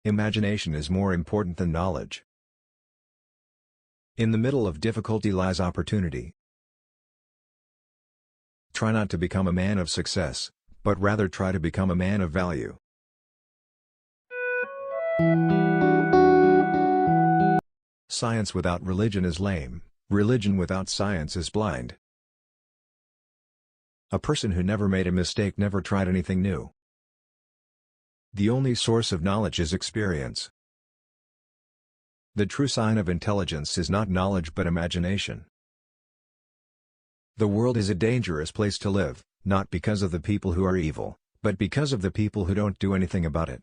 Imagination is more important than knowledge. In the middle of difficulty lies opportunity. Try not to become a man of success, but rather try to become a man of value. Science without religion is lame, religion without science is blind. A person who never made a mistake never tried anything new. The only source of knowledge is experience. The true sign of intelligence is not knowledge but imagination. The world is a dangerous place to live, not because of the people who are evil, but because of the people who don't do anything about it.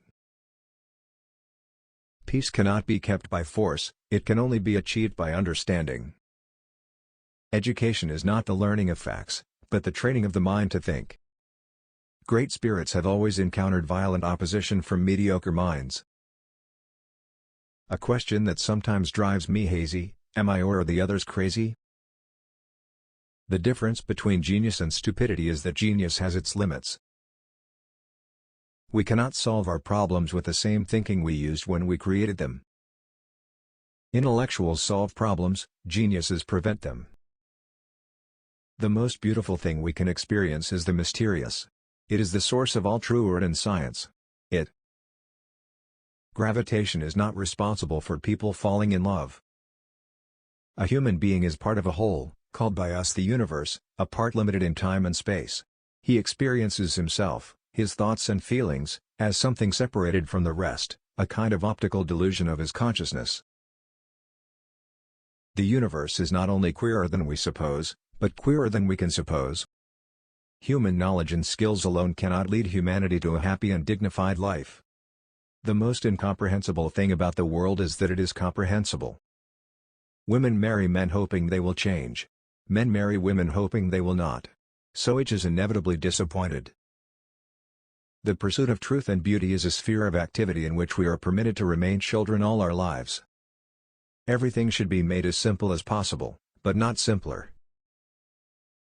Peace cannot be kept by force, it can only be achieved by understanding. Education is not the learning of facts, but the training of the mind to think. Great spirits have always encountered violent opposition from mediocre minds. A question that sometimes drives me hazy: am I or are the others crazy? The difference between genius and stupidity is that genius has its limits. We cannot solve our problems with the same thinking we used when we created them. Intellectuals solve problems, geniuses prevent them. The most beautiful thing we can experience is the mysterious. It is the source of all true art and science. Gravitation is not responsible for people falling in love. A human being is part of a whole, called by us the universe, a part limited in time and space. He experiences himself, his thoughts and feelings, as something separated from the rest, a kind of optical delusion of his consciousness. The universe is not only queerer than we suppose, but queerer than we can suppose. Human knowledge and skills alone cannot lead humanity to a happy and dignified life. The most incomprehensible thing about the world is that it is comprehensible. Women marry men hoping they will change. Men marry women hoping they will not. So each is inevitably disappointed. The pursuit of truth and beauty is a sphere of activity in which we are permitted to remain children all our lives. Everything should be made as simple as possible, but not simpler.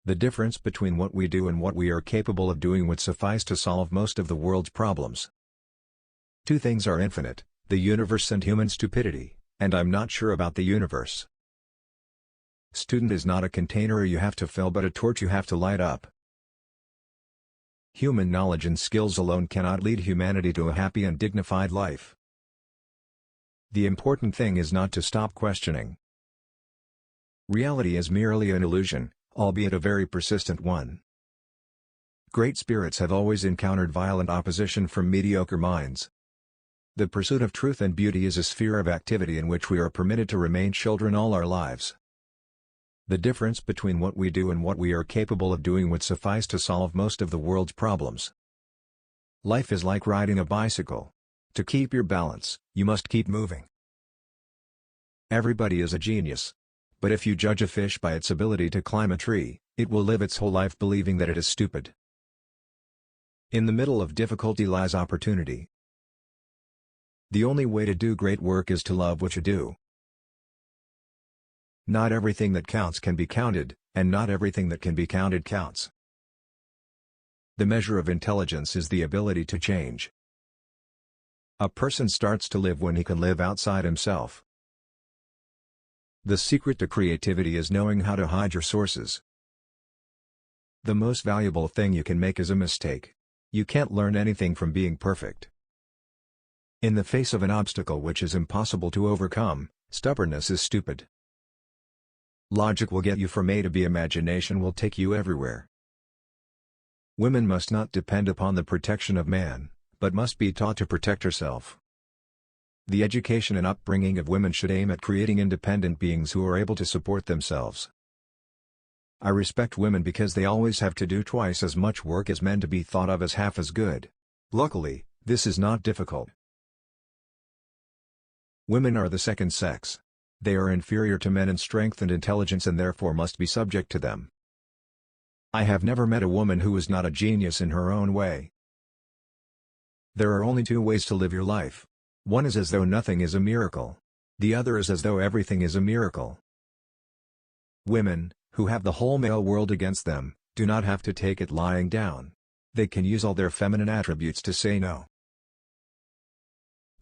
The difference between what we do and what we are capable of doing would suffice to solve most of the world's problems. Two things are infinite, the universe and human stupidity, and I'm not sure about the universe. Student is not a container you have to fill but a torch you have to light up. Human knowledge and skills alone cannot lead humanity to a happy and dignified life. The important thing is not to stop questioning. Reality is merely an illusion, albeit a very persistent one. Great spirits have always encountered violent opposition from mediocre minds. The pursuit of truth and beauty is a sphere of activity in which we are permitted to remain children all our lives. The difference between what we do and what we are capable of doing would suffice to solve most of the world's problems. Life is like riding a bicycle. To keep your balance, you must keep moving. Everybody is a genius. But if you judge a fish by its ability to climb a tree, it will live its whole life believing that it is stupid. In the middle of difficulty lies opportunity. The only way to do great work is to love what you do. Not everything that counts can be counted, and not everything that can be counted counts. The measure of intelligence is the ability to change. A person starts to live when he can live outside himself. The secret to creativity is knowing how to hide your sources. The most valuable thing you can make is a mistake. You can't learn anything from being perfect. In the face of an obstacle which is impossible to overcome, stubbornness is stupid. Logic will get you from A to B, imagination will take you everywhere. Women must not depend upon the protection of man, but must be taught to protect herself. The education and upbringing of women should aim at creating independent beings who are able to support themselves. I respect women because they always have to do twice as much work as men to be thought of as half as good. Luckily, this is not difficult. Women are the second sex. They are inferior to men in strength and intelligence and therefore must be subject to them. I have never met a woman who is not a genius in her own way. There are only two ways to live your life. One is as though nothing is a miracle. The other is as though everything is a miracle. Women, who have the whole male world against them, do not have to take it lying down. They can use all their feminine attributes to say no.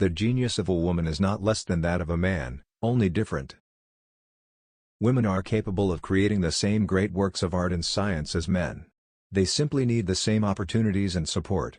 The genius of a woman is not less than that of a man, only different. Women are capable of creating the same great works of art and science as men. They simply need the same opportunities and support.